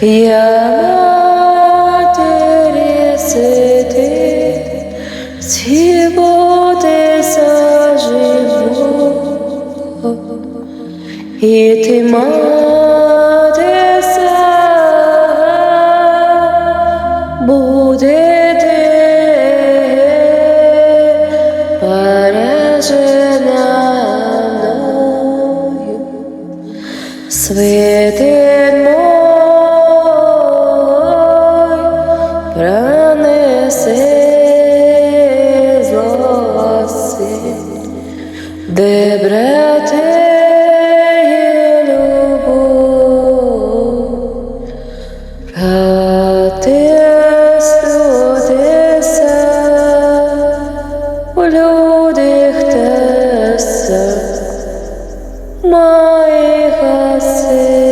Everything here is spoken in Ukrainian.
Я матері сиди, згибатися живу, і ти матися буде ти пережена мною. Святин мой пронеси злоси, де брати любов, брати студися, у люди хтеся, май хаси.